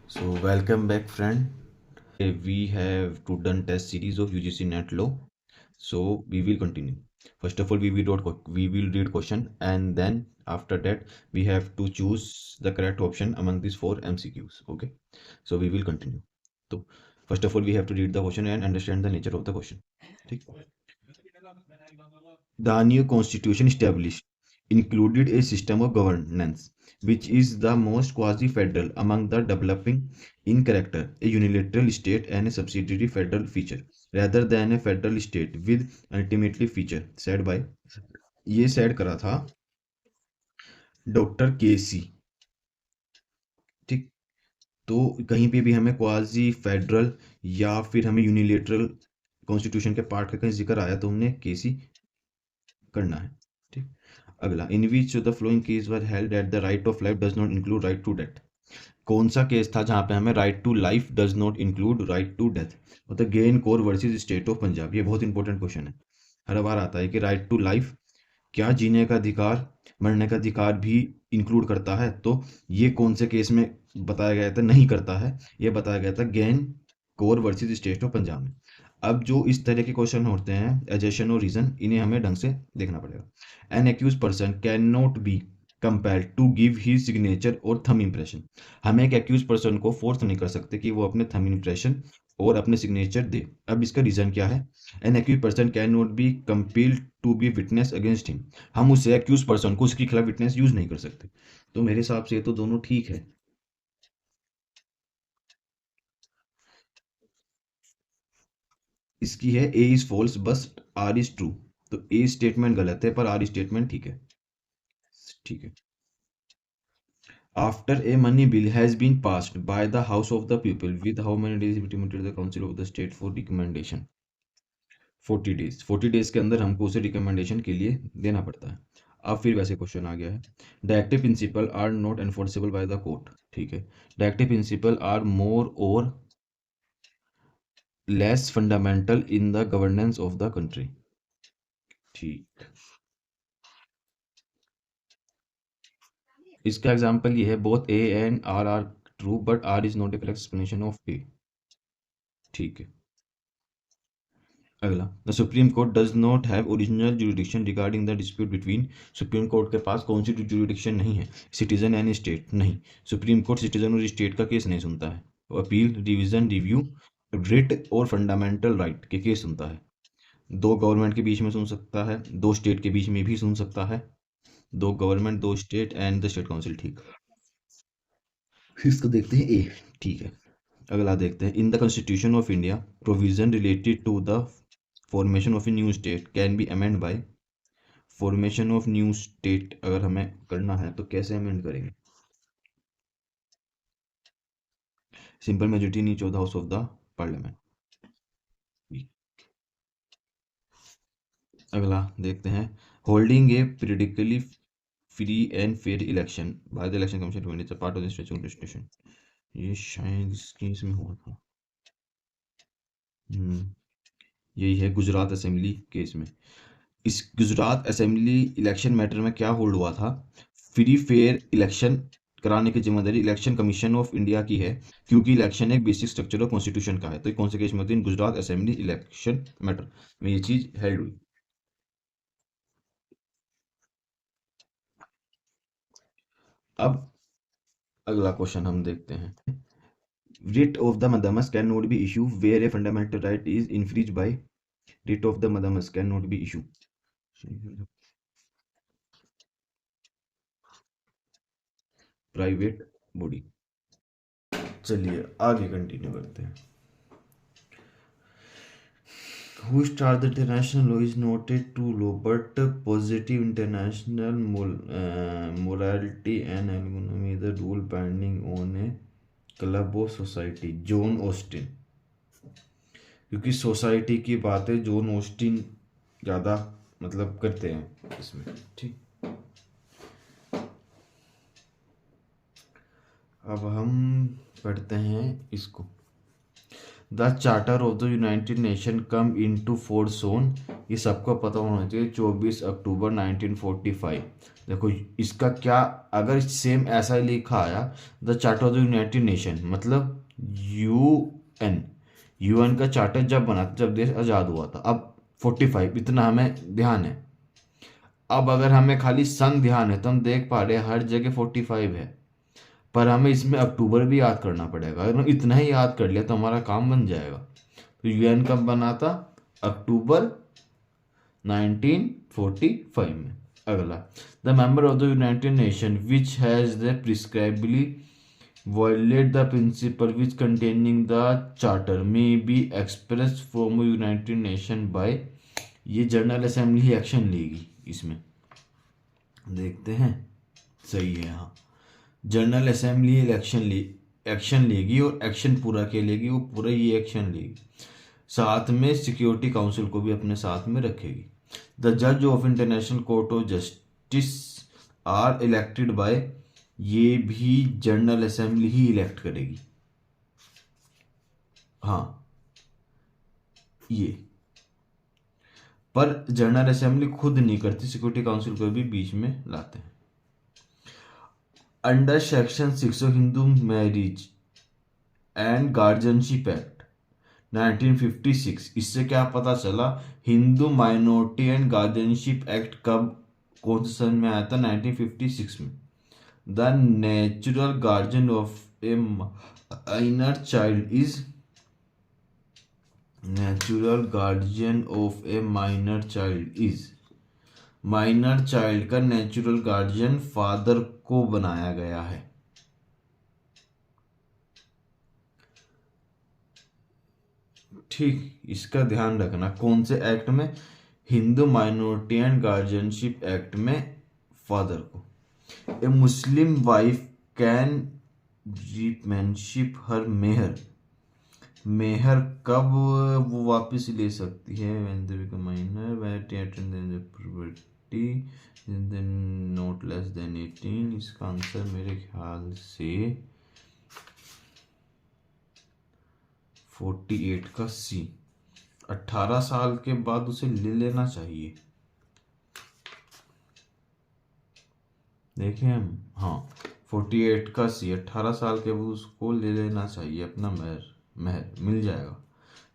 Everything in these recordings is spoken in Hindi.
So welcome back, friend. We have to done test series of UGC Net Law. So we will continue. First of all, we will read question, and then after that we have to choose the correct option among these four MCQs. Okay. So we will continue. So first of all, we have to read the question and understand the nature of the question. ठीक? The new constitution established included a system of governance which is the most quasi-federal among the developing in character, a unilateral state and a subsidiary federal feature, rather than a federal state with ultimately feature, said by ये said करा था डॉक्टर के सी। ठीक। तो कहीं पे भी हमें क्वाजी फेडरल या फिर हमें यूनिलेटरल कॉन्स्टिट्यूशन के पार्ट का कहीं जिक्र आया तो हमने केसी करना है। ठीक। अगला, in which the flowing case were held that the right of life does not include right to death. कौन सा केस था जहां पे हमें right to life does not include right to death. मतलब Gian Kaur versus state of Punjab. ये बहुत इंपॉर्टेंट क्वेश्चन है, हर बार आता है कि राइट टू लाइफ क्या जीने का अधिकार, मरने का अधिकार भी इंक्लूड करता है। तो ये कौन से केस में बताया गया था नहीं करता है, ये बताया गया था Gian Kaur versus state of Punjab में। अब जो इस तरह के क्वेश्चन होते हैं एजेशन और रीजन, इन्हें हमें ढंग से देखना पड़ेगा। An accused person can not be compelled to give he signature और थम इम्प्रेशन। हम एक एक्यूज पर्सन को फोर्स नहीं कर सकते कि वो अपने थम इम्प्रेशन और अपने सिग्नेचर दे। अब इसका रीजन क्या है? An accused person can not be compelled to be witness against him. हम उसे एक्यूज पर्सन को उसके खिलाफ विटनेस यूज नहीं कर सकते। तो मेरे हिसाब से ये तो दोनों ठीक है। इसकी है ए इज फॉल्स बस आर इज ट्रू। तो ए स्टेटमेंट गलत है पर आर स्टेटमेंट ठीक है। ठीक है। After a money bill has been passed by the house of the people with how many days intimated the council of the state for recommendation. 40 days. 40 days के अंदर हमको उसे रिकमेंडेशन के लिए देना पड़ता है। अब फिर वैसे क्वेश्चन आ गया है, the active principle are not enforceable by the court. ठीक है। The active principle are more और less fundamental in the governance of the country. ठीक। इसका एग्जांपल ये है, both A and R true but R is not a correct explanation of A. ठीक है। अगला, the supreme court does not have original jurisdiction regarding the dispute between. Supreme court के पास कौन सी जुरिडिक्शन नहीं है? सिटीजन एंड स्टेट नहीं। सुप्रीम कोर्ट सिटीजन और स्टेट का केस नहीं सुनता है। अपील, रिवीजन, रिव्यू, रिट और फंडामेंटल राइट के केस सुनता है। दो गवर्नमेंट के बीच में सुन सकता है, दो स्टेट के बीच में भी सुन सकता है। दो गवर्नमेंट, दो state and the state council. ठीक। इसको देखते हैं ए। ठीक है। अगला देखते हैं, in the constitution of India provision related to the formation of a new state can be amend by. Formation of new state अगर हमें करना है तो कैसे अमेंड करेंगे? सिंपल मेजोरिटी नीच of the house of the parliament. अगला देखते हैं, holding a periodically free and fair election by the election commission is a part of the statue constitution. ये शायद इसकी इसमें हुआ था। यही है गुजरात असेंबली केस में। इस गुजरात असेंबली इलेक्शन मैटर में क्या होल्ड हुआ था? फ्री फेयर इलेक्शन कराने की जिम्मेदारी इलेक्शन कमीशन ऑफ इंडिया की है, क्योंकि इलेक्शन एक बेसिक स्ट्रक्चर ऑफ कॉन्स्टिट्यूशन का है। तो कौन से केस में होती है? गुजरात असेंबली इलेक्शन मैटर में ये चीज हेल्ड हुई। अब अगला क्वेश्चन हम देखते हैं, writ of the mandamus cannot be issued where a fundamental right is infringed by। writ of the mandamus cannot be issued private body. चलिए आगे कंटिन्यू करते हैं। Who started the international law is noted to law, but positive international morality and economy is the rule binding on a club of society. John Austin. क्योंकि सोसाइटी की बातें जॉन ऑस्टिन ज़्यादा मतलब करते हैं इसमें। ठीक। अब हम पढ़ते हैं इसको, the charter of the United nation come into force on, ये सबको पता होना चाहिए, 24 अक्टूबर 1945। देखो इसका क्या, अगर सेम ऐसा ही लिखा आया the charter of the United nation, मतलब यूएन, यूएन का चार्टर जब बना था, जब देश आज़ाद हुआ था। अब 45 इतना हमें ध्यान है। अब अगर हमें खाली सन ध्यान है तो हम देख पा रहे हैं हर जगह 45 है, पर हमें इसमें अक्टूबर भी याद करना पड़ेगा। अगर हम इतना ही याद कर लिया तो हमारा काम बन जाएगा। तो यूएन कब बना था? अक्टूबर 1945 में। अगला, the member of the United Nation which has the प्रिस्क्राइबली violate the principle which containing the charter may be expressed from a united nation by, ये जनरल असेंबली ही एक्शन लेगी इसमें, देखते हैं सही है। हाँ, जनरल असेंबली एक्शन लेगी और एक्शन पूरा के लेगी, वो पूरा ये एक्शन लेगी, साथ में सिक्योरिटी काउंसिल को भी अपने साथ में रखेगी। द जज of international court of justice are elected by, ये भी जनरल असेंबली ही इलेक्ट करेगी। हाँ ये, पर जनरल असेंबली खुद नहीं करती, सिक्योरिटी काउंसिल को भी बीच में लाते हैं। Under section 6 of Hindu marriage and guardianship act 1956, इससे क्या पता चला, Hindu minority and guardianship act कब, कौन से सन में आया था? 1956 में। The natural guardian of A minor child is, natural guardian of A minor child is, minor child का नेचुरल गार्जियन फादर को बनाया गया है। ठीक, इसका ध्यान रखना, कौन से एक्ट में? Hindu minority and guardianship act में फादर को। ए मुस्लिम वाइफ कैन रिमेनशिप हर मेहर, मेहर कब वो वापस ले सकती है? When they become minor, when property not less than 18। इसका आंसर मेरे ख्याल से 48 का सी, 18 साल के बाद उसे ले लेना चाहिए। देखें हम, हाँ 48 का सी, 18 साल के बाद उसको ले लेना चाहिए, अपना महर मिल जाएगा,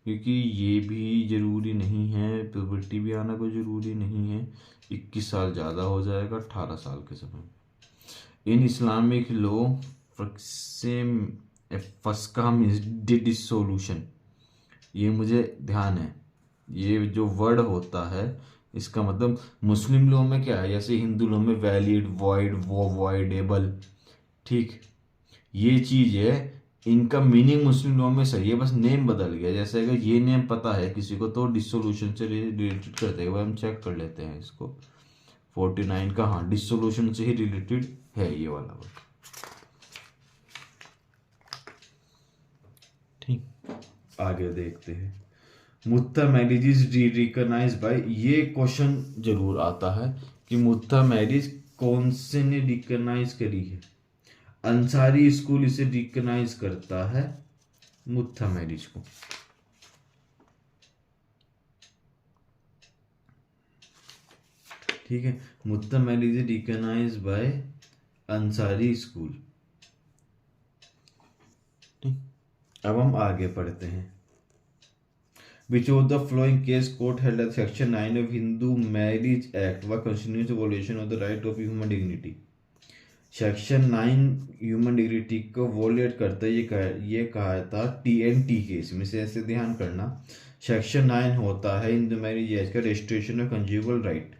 क्योंकि ये भी ज़रूरी नहीं है, प्यूबर्टी भी आना कोई ज़रूरी नहीं है। 21 साल ज़्यादा हो जाएगा 18 साल के समय। इन इस्लामिक लॉ फस्का मीन्स डिसोल्यूशन, ये मुझे ध्यान है, ये जो वर्ड होता है इसका मतलब मुस्लिम लॉ में क्या है, जैसे हिंदू लॉ में वैलिड, वॉइड, वॉइडेबल, ठीक, ये चीज़ है, इनका मीनिंग मुस्लिम लॉ में सही है, बस नेम बदल गया। जैसे अगर ये नेम पता है किसी को तो डिसोल्यूशन से रिलेटेड करते हैं, हम चेक कर लेते हैं इसको। 49 का, हाँ डिसोल्यूशन से ही रिलेटेड है ये वाला वर्ड। ठीक, आगे देखते हैं। मुत्ता मैरिज इज रिकॉग्नाइज बाय, ये क्वेश्चन जरूर आता है कि मुत्ता मैरिज कौन से ने रिकॉग्नाइज करी है? अंसारी स्कूल इसे रिकॉग्नाइज करता है, मुत्ता मैरिज को। ठीक है, Muta marriage is recognize by Ansari school. अब हम आगे पढ़ते हैं। Which of the following case court held that Section 9 of Hindu Marriage Act was continuous violation of the right of human dignity? Section 9 human dignity को वॉलेट करता है, ये कहा था TNT केस में से, ऐसे ध्यान करना। सेक्शन 9 होता है हिंदू मैरिज एक्ट का restriction of conjugal right,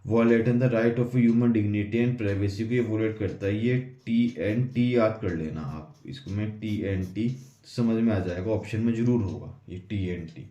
violating the right of human dignity and privacy को ये वॉलेट करता है। ये TNT याद कर लेना आप, इसको मैं TNT समझ में आ जाएगा, ऑप्शन में जरूर होगा ये TNT।